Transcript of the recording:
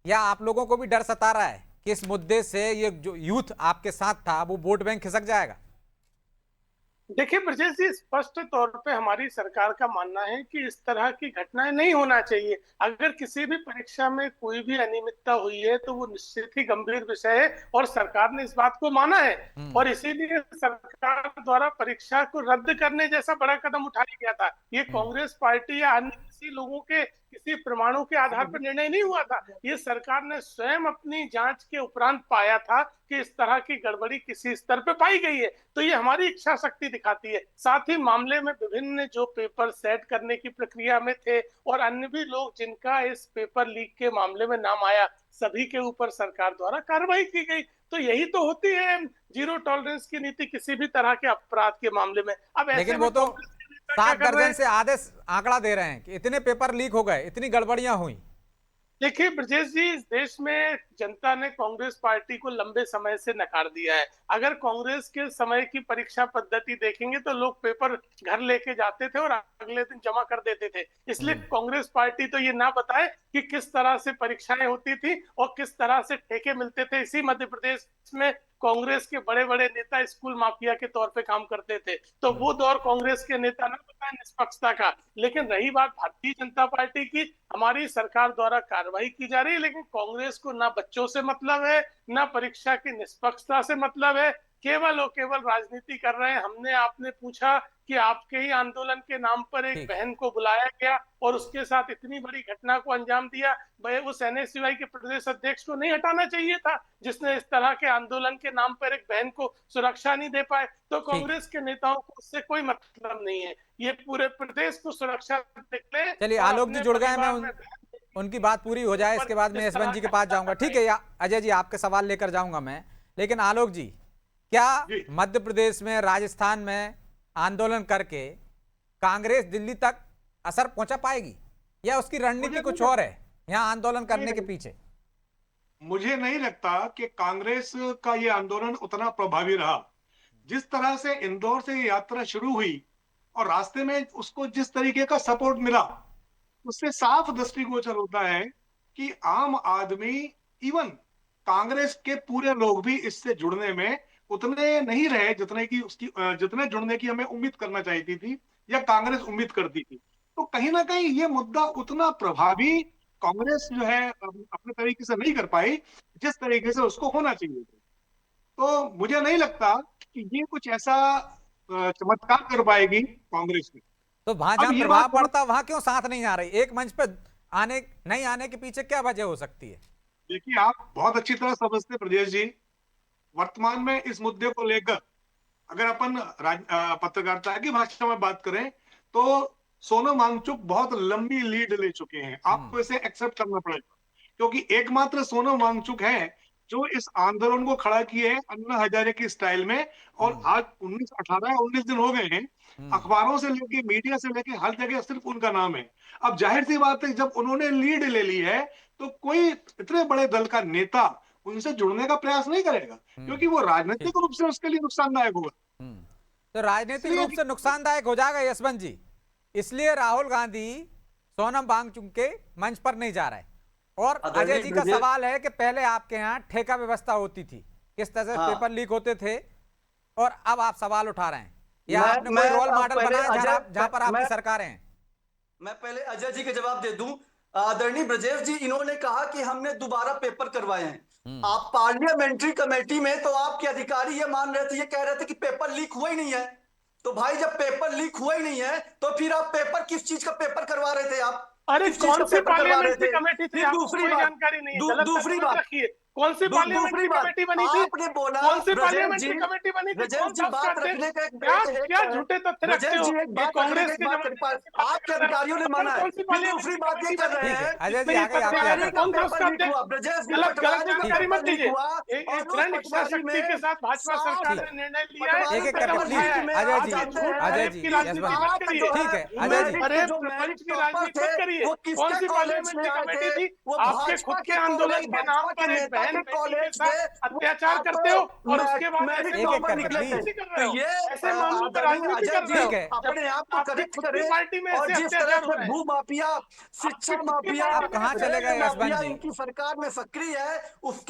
या आप लोगों को भी डर सता रहा है कि इस मुद्दे से ये जो यूथ आपके साथ था वो वोट बैंक खिसक जाएगा? देखिए ब्रजेश जी, स्पष्ट तौर पे हमारी सरकार का मानना है कि इस तरह की घटनाएं नहीं होना चाहिए। अगर किसी भी परीक्षा में कोई भी अनियमितता हुई है तो वो निश्चित ही गंभीर विषय है और सरकार ने इस बात को माना है। हम्म। और इसीलिए सरकार द्वारा परीक्षा को रद्द करने जैसा बड़ा कदम उठाया गया था। ये हम्म। कांग्रेस पार्टी या अन्य किसी लोगों के किसी प्रमाणों के आधार पर निर्णय नहीं हुआ था। ये सरकार ने स्वयं अपनी जांच के उपरांत पाया था कि इस तरह की गड़बड़ी किसी स्तर पे पाई गई है। तो ये हमारी इच्छा शक्ति दिखाती है। साथ ही मामले में विभिन्न जो पेपर सेट करने की प्रक्रिया में थे और अन्य भी लोग जिनका इस पेपर लीक के मामले में नाम आया, सभी के ऊपर सरकार द्वारा कार्रवाई की गई। तो यही तो होती है जीरो टॉलरेंस की नीति किसी भी तरह के अपराध के मामले में। अब लेकिन ऐसे वो में तो कांग्रेस के नेता क्या 7 कर रहे दर्जन हैं? से आधे आंकड़ा दे रहे हैं कि इतने पेपर लीक हो गए, इतनी गड़बड़ियां हुई। देखिए ब्रजेश जी, इस देश में जनता ने कांग्रेस पार्टी को लंबे समय से नकार दिया है। अगर कांग्रेस के समय की परीक्षा पद्धति देखेंगे तो लोग पेपर घर लेके जाते थे और अगले दिन जमा कर देते थे। इसलिए हम्म। कांग्रेस पार्टी तो ये ना बताए कि किस तरह से परीक्षाएं होती थी और किस तरह से ठेके मिलते थे। इसी मध्य प्रदेश में कांग्रेस के बड़े बड़े नेता स्कूल माफिया के तौर पे काम करते थे। तो हम्म। वो दौर कांग्रेस के नेता ना बताए निष्पक्षता का। लेकिन रही बात भारतीय जनता पार्टी की, हमारी सरकार द्वारा कार्रवाई की जा रही है, लेकिन कांग्रेस को ना बच्चों से मतलब है, ना परीक्षा की निष्पक्षता से मतलब है। केवल और केवल राजनीति कर रहे हैं। हमने आपने पूछा कि आपके ही आंदोलन के नाम पर एक ठीक। बहन को बुलाया गया और उसके साथ इतनी बड़ी घटना को अंजाम दिया। भाई उस एनएसयूआई के प्रदेश अध्यक्ष को नहीं हटाना चाहिए था, जिसने इस तरह के आंदोलन के नाम पर एक बहन को सुरक्षा नहीं दे पाए। तो ठीक। कांग्रेस के नेताओं को उससे कोई मतलब नहीं है। ये पूरे प्रदेश को सुरक्षा देते चलिए, और आलोक जी अपने जुड़ गए हैं। परिवार में बहन उनकी बात पूरी हो जाए, ऊपर इसके बाद मैं इस यशवंत तरह जी के का पास हमला जाऊंगा। कर ठीक रहे है, हैं। या अजय जी आपके सवाल लेकर जाऊंगा मैं। लेकिन आलोक जी, क्या जी मध्य प्रदेश में, राजस्थान में आंदोलन करके कांग्रेस दिल्ली तक असर पहुंचा पाएगी, या उसकी रणनीति मुझे नहीं कुछ और लगता। है यहाँ आंदोलन नहीं करने के नहीं, पीछे? मुझे नहीं लगता कि कांग्रेस का ये आंदोलन उतना प्रभावी रहा। जिस तरह से इंदौर से ये यात्रा शुरू हुई और रास्ते में उसको जिस तरीके का सपोर्ट मिला, उससे साफ दृष्टिगोचर होता है कि आम आदमी, इवन कांग्रेस के पूरे लोग भी इससे जुड़ने में उतने नहीं रहे जितने की उसकी जितने जुड़ने की हमें उम्मीद करना चाहिए थी या कांग्रेस उम्मीद करती थी। तो कहीं ना कहीं ये मुद्दा उतना प्रभावी कांग्रेस जो है अपने तरीके से नहीं कर पाई जिस तरीके से उसको होना चाहिए था। तो मुझे नहीं लगता कि ये कुछ ऐसा चमत्कार कर पाएगी कांग्रेस में। तो वहां अब जहां ये बात प्रभाव बहुत, पड़ता वहां क्यों साथ नहीं आ रही? एक मंच पे आने नहीं आने के पीछे क्या वजह हो सकती है? देखिए आप बहुत अच्छी तरह समझते हैं प्रदेश जी, वर्तमान में इस मुद्दे को लेकर अगर अपन पत्रकारिता की भाषा में बात करें तो सोनम वांगचुक बहुत लंबी लीड ले चुके हैं। हम्म। आपको इसे एक्सेप्ट करना पड़ेगा क्योंकि एकमात्र सोनम वांगचुक है जो इस आंदोलन को खड़ा किए हैं अन्ना हजारे की स्टाइल में। और हम्म। आज 19 18 19 दिन हो गए हैं, हम्म। अखबारों से लेके मीडिया से लेके हर जगह सिर्फ उनका नाम है। अब जाहिर सी बात है जब उन्होंने लीड ले ली है तो कोई इतने बड़े दल का नेता उनसे जुड़ने का प्रयास नहीं करेगा हम्म। क्योंकि वो राजनीतिक ठीक। रूप से उसके लिए नुकसानदायक होगा। हम्म। तो राजनीतिक इसलिए रूप से नुकसानदायक हो जाएगा यशवंत जी, इसलिए राहुल गांधी सोनम वांगचुक के मंच पर नहीं जा रहे। और अजय आदरणीय जी का ब्रजेश। सवाल है कि पहले आपके यहाँ ठेका व्यवस्था होती थी, किस तरह से पेपर हाँ, लीक होते थे, और अब आप सवाल उठा रहे हैं, या आपने मैं कोई रोल अब मॉडल पहले बनाया अजय जहां पर आपकी मैं सरकारें हैं? मैं पहले अजय जी के जवाब दे दूं। आदरणीय ब्रजेश जी, इन्होंने कहा कि हमने दोबारा पेपर करवाए हैं। हम्म। आप पार्लियामेंट्री कमेटी में तो आपके अधिकारी ये मान रहे थे, ये कह रहे थे कि पेपर लीक हुआ ही नहीं है। तो भाई जब पेपर लीक हुआ ही नहीं है तो फिर आप पेपर किस चीज का पेपर करवा रहे थे? आप अरे किस चीज कौन का सी पेपर करवा रहे पार्लियामेंट्री थे? कमेटी थी? फिर आपको दूसरी कोई बात, जानकारी नहीं है, गलत तक दूसरी मत बात, रखिए। कौन सी दूसरी पार्लियामेंट्री बात, कमेटी बनी थी? आपने बोला कौन सी ब्रजेश जी, पार्लियामेंट्री कमेटी बनी थी? ब्रजेश कौन जी था उसका बात अध्यक्ष? रखने का एक क्या एक क्या झूठे तथ्य रखते ब्रजेश हो? जी एक ये बात रखने कांग्रेस का एक के बात जमाने में ऐसी बातें आपके करता है। अधिकारियों ने तो माना है। कौन सी फिर दूसरी पार्लियामेंट्री बात ये कमेटी कर बनी थी? रहे ठीक है, हैं अजय जी जिसमें ये आगे कि आगे पत्रकार है, आगे पटवारी का कौन बढ़ते था हैं। पेपर उसका लीक अध्यक्ष? हुआ। ब्रजेश जी गलत गलत पटवारी का ठीक है। जानकारी मत पेपर लीक दीजिए। हुआ एक और उस दृढ़ इच्छा पटवारी शक्ति के में साथ भाजपा साफ, सरकार ठीक। ने निर्णय लिया है, एक पटवारी एक पेपर करके कदम प्लीज, उठाया लीक है। में अजय आप आप जी, ये जानते झूठ हैं अजय फरेब जी, की कि राजनीति यशवंत जी, मत आप करिए। जो ठीक है है अजय झूठ जी। मैरिट के फरेब जो प्रपंच मैरिट की टॉपर्स राजनीति थे मत करिए। वो कौन किसके सी कॉलेज से पार्लियामेंट्री आए कमेटी थे? थी? वो आपके खुद भाजपा के के आंदोलन कॉलेज, के नाम भाजपा के पर एक नेता बहन मेडिकल बेटी के कॉलेज साथ के अत्याचार करते हो और उसके बाद ऐसे एक-एक मामलों करके पर प्लीज। राजनीति कर तो रहे हो, ये ऐसे मामलों पर आदरणीय राजनीति अजय कर जी रहे हो, ठीक है। अपने जबकि आप को आपकी करेक्ट खुद की करें। पार्टी में और ऐसे जिस अत्याचार तरह हो से रहे हैं, भू माफिया, आपकी शिक्षा खुद की माफिया, पार्टी आप में कहाँ ऐसे चले रेल गए यशवंत माफिया, जी? इनकी सरकार में सक्रिय है, उसके